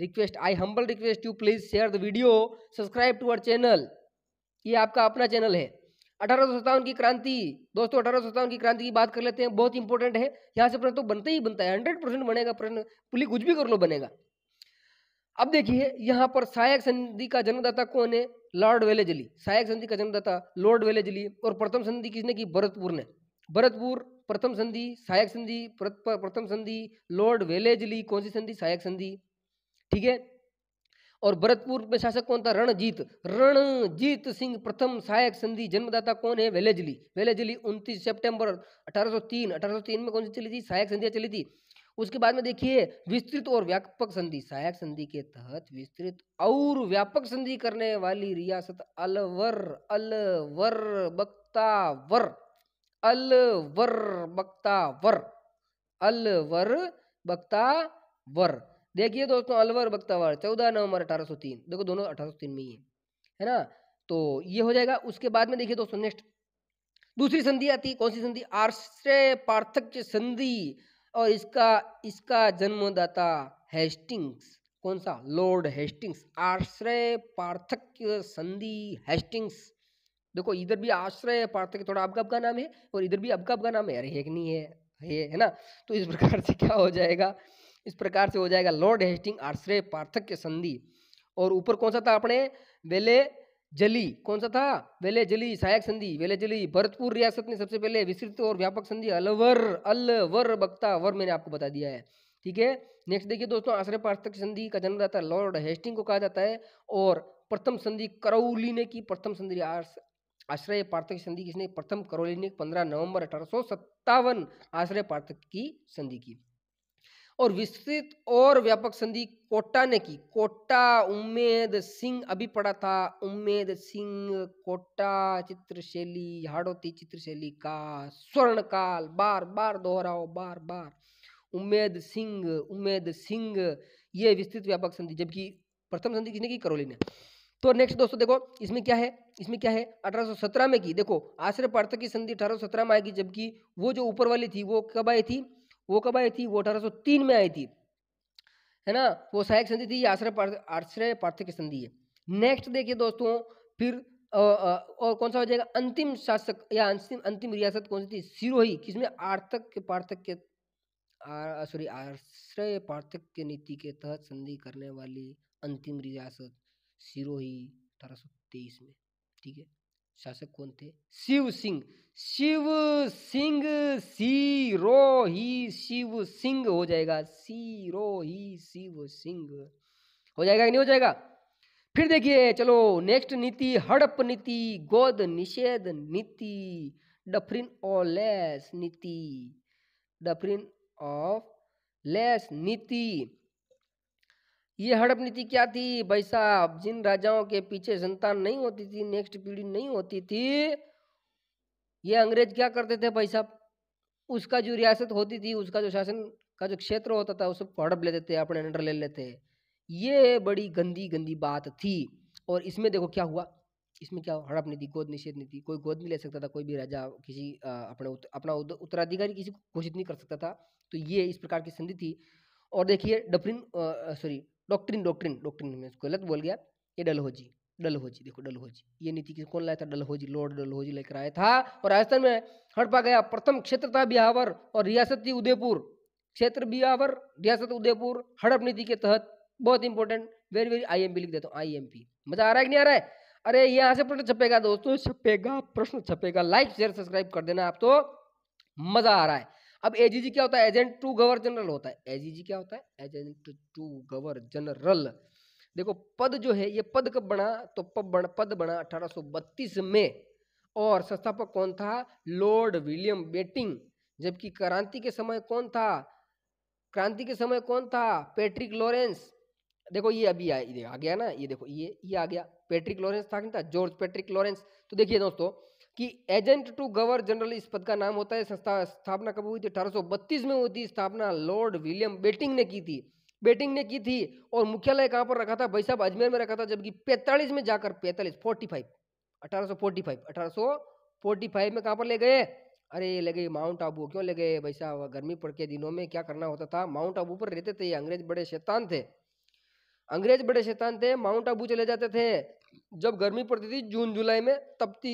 Request, I humble request you please share the video, subscribe to our channel. ये आपका अपना channel है। 1857 की क्रांति दोस्तों, 1857 की क्रांति की बात कर लेते हैं, बहुत इंपॉर्टेंट है। यहाँ से प्रश्न तो बनता ही बनता है, 100% बनेगा प्रश्न, पुलिस कुछ भी कर लो बनेगा। अब देखिए यहाँ पर सहायक संधि का जन्मदाता कौन है? Lord Wellesley. सहायक संधि का जन्मदाता लॉर्ड वेलेजली। और प्रथम संधि किसने की? भरतपुर ने। भरतपुर प्रथम संधि, सहायक संधि प्रथम संधि, लॉर्ड वेलेजली कौन सी संधि? सहायक संधि, ठीक है। और भरतपुर में शासक कौन था? रणजीत। रणजीत सिंह प्रथम सहायक संधि, जन्मदाता कौन है? वेलेजली। वेलेजली 29 सितंबर 1803 में कौन सी चली थी? सहायक संधियां चली थी। उसके बाद में देखिए विस्तृत और व्यापक संधि, सहायक संधि के तहत विस्तृत और व्यापक संधि करने वाली रियासत अलवर। अलवर बख्तावर, अलवर बख्तावर, अलवर बख्तावर। देखिए दोस्तों अलवर बख्तावर 14 नवंबर 1803, देखो दोनों 1803 में ही है ना, तो ये हो जाएगा। उसके बाद में देखिए दोस्तों नेक्स्ट दूसरी संधि आती, कौन सी संधि? आश्रय पार्थक्य संधि। और इसका जन्मदाता हेस्टिंग्स, कौन सा? Lord Hastings. आश्रय पार्थक्य संधि हेस्टिंग्स। देखो इधर भी आश्रय पार्थक्य थोड़ा अबका का नाम है और इधर भी अबका का नाम है, अरे है कि नहीं है ना। तो इस प्रकार से क्या हो जाएगा? इस प्रकार से हो जाएगा लॉर्ड हेस्टिंग आश्रय पार्थक्य संधि। और ऊपर कौन सा था अपने? वेले जली। कौन सा था? वेले जली सहायक संधि, वेले जली। भरतपुर रियासत ने सबसे पहले विस्तृत और व्यापक संधि अलवर, अलवर बख्तावर मैंने आपको बता दिया है, ठीक है। नेक्स्ट देखिए दोस्तों आश्रय पार्थक्य संधि का जन्मदाता लॉर्ड हेस्टिंग को कहा जाता है। और प्रथम संधि करौली ने की। प्रथम संधि आश्रय पार्थक्य संधि किसने? प्रथम करौली ने 15 नवंबर 1857 आश्रय पार्थक्य की संधि की। और विस्तृत और व्यापक संधि कोटा ने की। कोटा उम्मेद सिंह अभी पढ़ा था, उम्मेद सिंह कोटा चित्रशैली, हाड़ौती चित्रशैली का स्वर्ण काल, बार बार दोहराओ, बार बार उम्मेद सिंह, ये विस्तृत व्यापक संधि। जबकि प्रथम संधि किसने की? करौली ने। तो नेक्स्ट दोस्तों देखो इसमें क्या है? इसमें क्या है? 1817 में की। देखो आश्रय पार्थक्य की संधि 1817 में आएगी, जबकि वो जो ऊपर वाली थी वो कब आई थी? वो 1803 में आई थी, है ना। वो सहायक संधि थी, आश्रय पार्थक्य संधि है। नेक्स्ट देखिए दोस्तों फिर और कौन सा हो जाएगा? अंतिम शासक या अंतिम रियासत कौन सी थी? सिरोही। किसमें? आश्रय पार्थक्य नीति के तहत संधि करने वाली अंतिम रियासत सिरोही 1823 में, ठीक है। शासक कौन थे? शिव सिंह। शिव सिंह, सिरोही शिव सिंह हो जाएगा, सिरोही शिव सिंह हो जाएगा कि नहीं हो जाएगा? फिर देखिए चलो नेक्स्ट नीति हड़प नीति, गोद निषेध नीति, डफरिन और लेस नीति, डफरिन ऑफ लेस नीति। ये हड़प नीति क्या थी भाई साहब? जिन राजाओं के पीछे संतान नहीं होती थी, नेक्स्ट पीढ़ी नहीं होती थी, ये अंग्रेज क्या करते थे भाई साहब? उसका जो रियासत होती थी, उसका जो शासन का जो क्षेत्र होता था, उस सबको हड़प लेते थे, अपने अंडर ले लेते। ये बड़ी गंदी गंदी बात थी। और इसमें देखो क्या हुआ, इसमें क्या हड़प नीति, गोद निषेध नीति, कोई गोद नहीं ले सकता था, कोई भी राजा किसी अपना उत्तराधिकारी किसी को घोषित नहीं कर सकता था। तो ये इस प्रकार की संधि थी। और देखिए डॉक्ट्रिन में गलत बोल गया, ये डलहौजी, देखो डलहौजी, ये नीति कौन लाया था? डलहौजी, लॉर्ड डलहौजी लेकर आया था। और राजस्थान में हड़पा गया। प्रथम क्षेत्र था बिहावर और रियासत थी उदयपुर। क्षेत्र बिहावर, रियासत उदयपुर, हड़प नीति के तहत। बहुत इंपॉर्टेंट, वेरी वेरी आईएमपी लिख देता हूँ, आईएमपी। मजा आ रहा है कि नहीं आ रहा है? अरे यहाँ से प्रश्न छपेगा दोस्तों, छपेगा, प्रश्न छपेगा। लाइक शेयर सब्सक्राइब कर देना आप, तो मजा आ रहा है। अब एजीजी क्या होता है? एजेंट टू गवर्नर जनरल होता है। एजीजी क्या होता है? Agent to governor general. देखो पद जो है, ये पद कब बना? तो पद बना 1832 में। और संस्थापक कौन था? Lord William Bentinck. जबकि क्रांति के समय कौन था? क्रांति के समय कौन था? Patrick Lawrence. देखो ये अभी आ गया ना, ये देखो ये आ गया, पैट्रिक लॉरेंस था नहीं था? George Patrick Lawrence. तो देखिए दोस्तों कि एजेंट टू गवर्नर जनरल इस पद का नाम होता है। स्थापना कब हुई थी? 1832 में हुई थी स्थापना। लॉर्ड विलियम बेटिंग ने की थी। और मुख्यालय कहां पर रखा था भाई साहब? अजमेर में रखा था। जबकि 45 में जाकर 1845 में कहां पर ले गए? अरे ले गए माउंट आबू। क्यों ले गए भाई साहब? गर्मी पड़ के दिनों में क्या करना होता था? माउंट आबू पर रहते थे। अंग्रेज बड़े शैतान थे। अंग्रेज बड़े शैतान थे, माउंट आबू चले जाते थे जब गर्मी पड़ती थी, जून जुलाई में तपती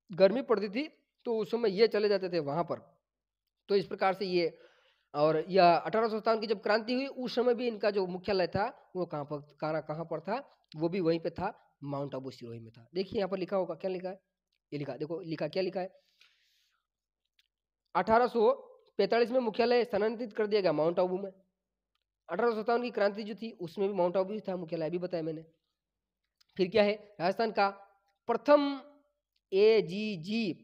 गर्मी पड़ती थी, तो उस समय ये चले जाते थे वहां पर। तो इस प्रकार से ये, और यह 1857 की जब क्रांति हुई उस समय भी इनका जो मुख्यालय था वो कहाँ पर था, वो भी वहीं पे था, माउंट आबू सिरोही में था। देखिए यहाँ पर लिखा होगा, क्या लिखा है, ये लिखा, देखो लिखा, क्या लिखा है, 1845 में मुख्यालय स्थानांतरित कर दिया गया माउंट आबू में। 1857 की क्रांति जो थी उसमें भी माउंट आबू था मुख्यालय, अभी बताया मैंने। फिर क्या है, राजस्थान का प्रथम एजीजी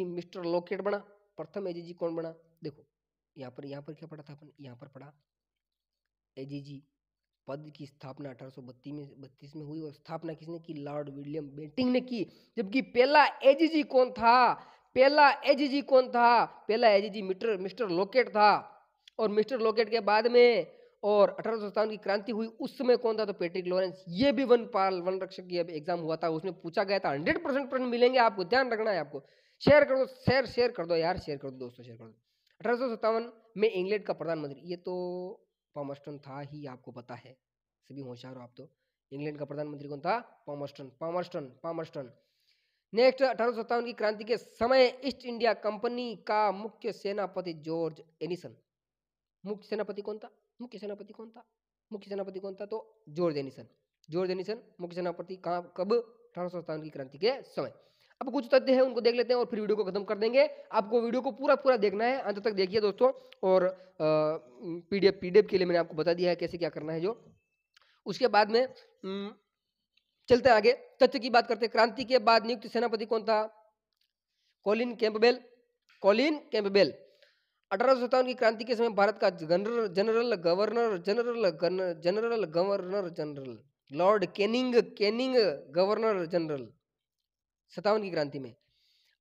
मिस्टर लोकेट बना। प्रथम एजीजी कौन बना, देखो यहाँ पर क्या पढ़ा था अपन, यहाँ पर पढ़ा एजीजी पद की स्थापना 1832 में हुई, और स्थापना किसने की, लॉर्ड विलियम बेंटिंक ने की। जबकि पहला एजीजी कौन था, पहला एजीजी कौन था, पहला एजीजी मिस्टर लोकेट था। और मिस्टर लोकेट के बाद में और 1857 की क्रांति हुई उस समय कौन था, तो पैट्रिक लॉरेंस। ये भी वन रक्षक की एग्जाम हुआ था, उसमें पूछा गया था। 100% प्रश्न मिलेंगे आपको, ध्यान रखना है आपको। शेयर कर दो, शेयर कर दो यार, शेयर कर दो दोस्तों, शेयर कर दो। 1857 में इंग्लैंड का प्रधानमंत्री, ये तो पामर्स्टन था ही, आपको पता है, सभी होशियार हो आप तो। इंग्लैंड का प्रधानमंत्री कौन था, पामर्स्टन। नेक्स्ट, 1857 की क्रांति के समय ईस्ट इंडिया कंपनी का मुख्य सेनापति जॉर्ज एनिसन। मुख्य सेनापति कौन था, तो जॉर्ज एनिसन मुख्य सेनापति, कहाँ, कब, 1857 की क्रांति के समय। अब कुछ तथ्य है उनको देख लेते हैं और फिर वीडियो को खत्म कर देंगे। आपको वीडियो को पूरा देखना है, अंत तक देखिए दोस्तों। और पीडीएफ के लिए मैंने आपको बता दिया है कैसे क्या करना है। जो उसके बाद में चलते आगे, तथ्य की बात करते हैं। क्रांति के बाद नियुक्त सेनापति कौन था, कॉलिन कैंपबेल। 1857 की क्रांति के समय भारत का general governor Lord Canning governor general 57 की क्रांति में।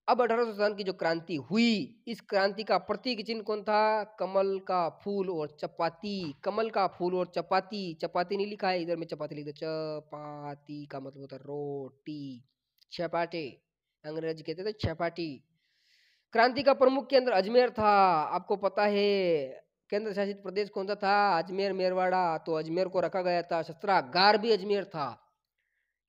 अब 1857 की जो क्रांति हुई, इस क्रांति का प्रतीक चिन्ह कौन था, कमल का फूल और चपाती। कमल का फूल और चपाती, चपाती नहीं लिखा है इधर, में चपाती लिख दो, चपाती का मतलब होता है रोटी, चपाटी, अंग्रेजी कहते थे चपाटी। क्रांति का प्रमुख केंद्र अजमेर था, आपको पता है। केंद्र शासित प्रदेश कौन सा था, अजमेर मेरवाड़ा, तो अजमेर को रखा गया था। शस्त्रागार भी अजमेर था।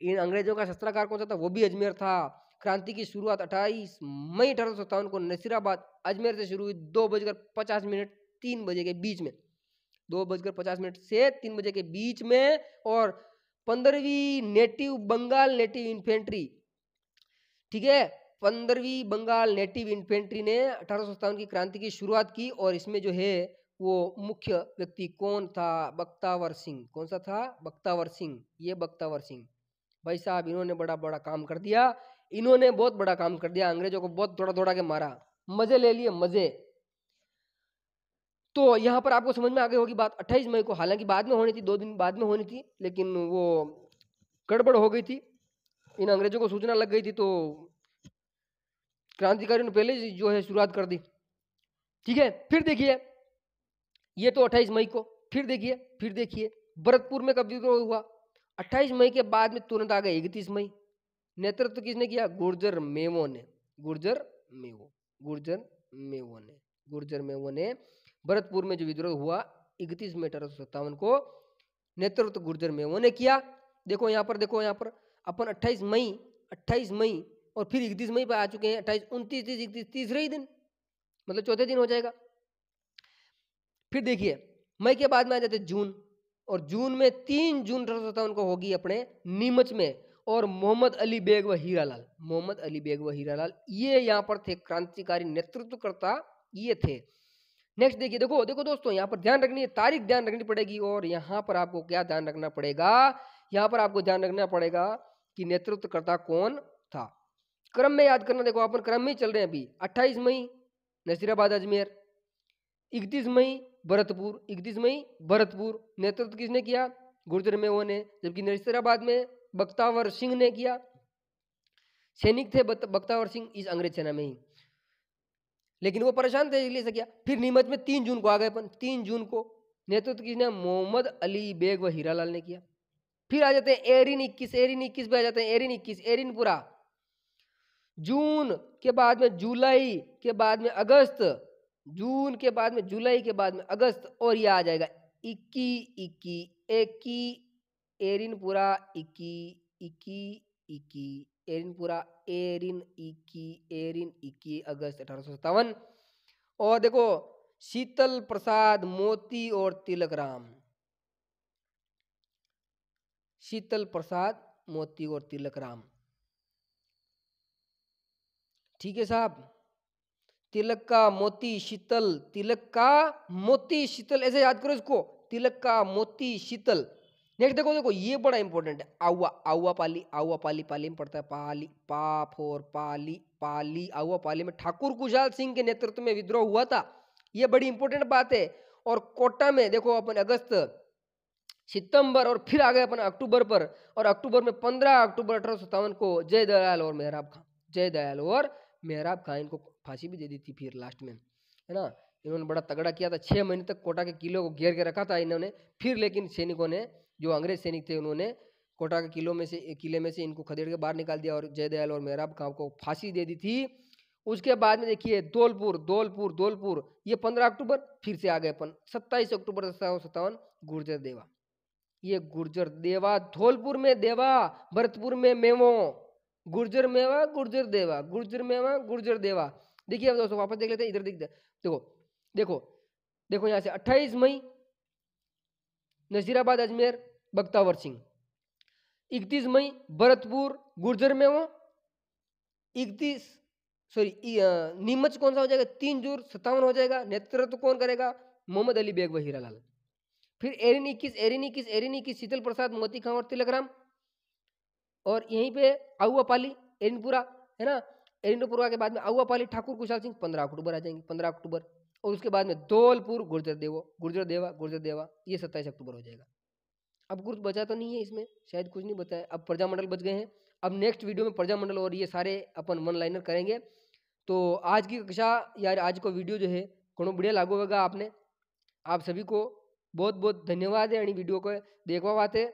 इन अंग्रेजों का शस्त्रागार कौन सा था, वो भी अजमेर था। क्रांति की शुरुआत 28 मई 1857 को नसीराबाद अजमेर से शुरू हुई, 2:50 3 बजे के बीच में, 2:50 से 3 बजे के बीच में। और 15वीं बंगाल नेटिव इन्फेंट्री, ठीक है, 15वीं बंगाल नेटिव इन्फेंट्री ने 1857 की क्रांति की शुरुआत की। और इसमें जो है वो मुख्य व्यक्ति कौन था, बख्तावर सिंह। कौन सा था, बख्तावर सिंह। ये बख्तावर सिंह भाई साहब, इन्होंने बड़ा काम कर दिया, इन्होंने बहुत बड़ा काम कर दिया। अंग्रेजों को बहुत दौड़ा के मारा, मजे ले लिए, मजे। तो यहाँ पर आपको समझ में आ गई होगी बात। 28 मई को, हालांकि बाद में होनी थी, 2 दिन बाद में होनी थी, लेकिन वो गड़बड़ हो गई थी, इन अंग्रेजों को सूचना लग गई थी, तो क्रांतिकारियों ने पहले जो है शुरुआत कर दी, ठीक है। फिर देखिए, ये तो 28 मई को। फिर देखिए भरतपुर में कब विद्रोह हुआ, 28 मई के बाद में तुरंत आ गए 31 मई। नेतृत्व किसने किया, गुर्जर मेवो ने भरतपुर में जो विद्रोह हुआ 31 मई 1857 को, नेतृत्व गुर्जर मेवो ने किया। देखो यहाँ पर अपन 28 मई और फिर 31 मई पर आ चुके हैं। 28, 29, 30, 31, तीसरे ही दिन, मतलब चौथे दिन हो जाएगा। फिर देखिए, मई के बाद में आ जाते जून, और जून में 3 जून 1857 को होगी अपने नीमच में। और मोहम्मद अली बेग व हीरालाल ये यहाँ पर थे, क्रांतिकारी नेतृत्वकर्ता ये थे। नेक्स्ट देखिए, देखो दोस्तों, यहाँ पर ध्यान रखनी है, तारीख ध्यान रखनी पड़ेगी। और यहाँ पर आपको क्या ध्यान रखना पड़ेगा, यहाँ पर आपको ध्यान रखना पड़ेगा कि नेतृत्वकर्ता कौन था। क्रम में याद करना, देखो अपन क्रम में चल रहे हैं अभी। 28 मई नसीराबाद अजमेर, 31 मई भरतपुर, नेतृत्व किसने किया, गुर्जर मेवो ने। जबकि नसीराबाद में बख्तावर सिंह ने किया, सैनिक थे बख्तावर सिंह इस अंग्रेज सेना में ही, लेकिन वो परेशान थे इसलिए से किया। फिर नीमच में 3 जून को आ गए अपन, 3 जून को नेतृत्व किसने, मोहम्मद अली बेग व हीरालाल ने किया। फिर आ जाते हैं एरिन 21 पे आ जाते हैं, एरिनपुरा। जून के बाद में जुलाई के बाद में अगस्त, जून के बाद में जुलाई के बाद में अगस्त, और ये आ जाएगा इक्की इक्की एकी एरिनपुरा इक्की इक्की इक्की एरिनपुरा एरिन इक्की अगस्त 1857। और देखो शीतल प्रसाद मोती और तिलक राम, शीतल प्रसाद मोती और तिलक राम। ठीक है साहब, तिलक का मोती शीतल, तिलक का मोती शीतल, ऐसे याद करो इसको, तिलक का मोती शीतल। नेक्स्ट देखो देखो ये बड़ा इंपॉर्टेंट है, आउआ आउआ पाली, आउआ पाली, पाली में पड़ता है पाली, पा फोर पाली, पाली आउआ पाली में ठाकुर कुशाल सिंह के नेतृत्व में विद्रोह हुआ था। ये बड़ी इंपॉर्टेंट बात है। और कोटा में देखो अपन अगस्त सितंबर और फिर आ गए अपन अक्टूबर पर, और अक्टूबर में 15 अक्टूबर 1857 को जयदयाल और मेहराब खां, जयदयाल और मेहराब खां इनको फांसी भी दे दी थी फिर लास्ट में, है ना। इन्होंने बड़ा तगड़ा किया था, 6 महीने तक कोटा के किले को घेर के रखा था इन्होंने। फिर लेकिन सैनिकों ने, जो अंग्रेज सैनिक थे, उन्होंने कोटा के किले में से इनको खदेड़ के बाहर निकाल दिया और जयदयाल और मेहराब खां को फांसी दे दी थी। उसके बाद में देखिए धौलपुर धौलपुर धौलपुर, ये 15 अक्टूबर, फिर से आ गए अपन 27 अक्टूबर 1757 गुर्जर देवा, ये गुर्जर देवा धौलपुर में देवा, भरतपुर में मेवो, गुर्जर मेवा गुर्जर देवा, गुर्जर मेवा गुर्जर देवा। देखिए अब दोस्तों वापस देख लेते हैं, इधर देखो देखो देखो यहाँ से 28 मई नजीराबाद अजमेर बख्तावर सिंह, 31 मई भरतपुर गुर्जर मेवो, 31 नीमच कौन सा हो जाएगा, 3 जून 57 हो जाएगा। नेतृत्व कौन करेगा, मोहम्मद अली बेग व हीरालाल। फिर एरिन 21 शीतल प्रसाद मोती खां और तिलक राम। और यहीं पे आउआ पाली एरिनपुरा, है ना, एरिनपुरा के बाद में आउआ पाली ठाकुर कुशाल सिंह 15 अक्टूबर आ जाएंगे, 15 अक्टूबर। और उसके बाद में धौलपुर गुर्जर देवा ये 27 अक्टूबर हो जाएगा। अब कुछ बचा तो नहीं है इसमें, शायद कुछ नहीं बचा है। अब प्रजामंडल बच गए हैं। अब नेक्स्ट वीडियो में प्रजामंडल और ये सारे अपन वन लाइनर करेंगे। तो आज की कक्षा यार, आज को वीडियो जो है घणो बढ़िया लागू होगा आपने। आप सभी को बहुत बहुत धन्यवाद है वीडियो को देखवा वास्ते।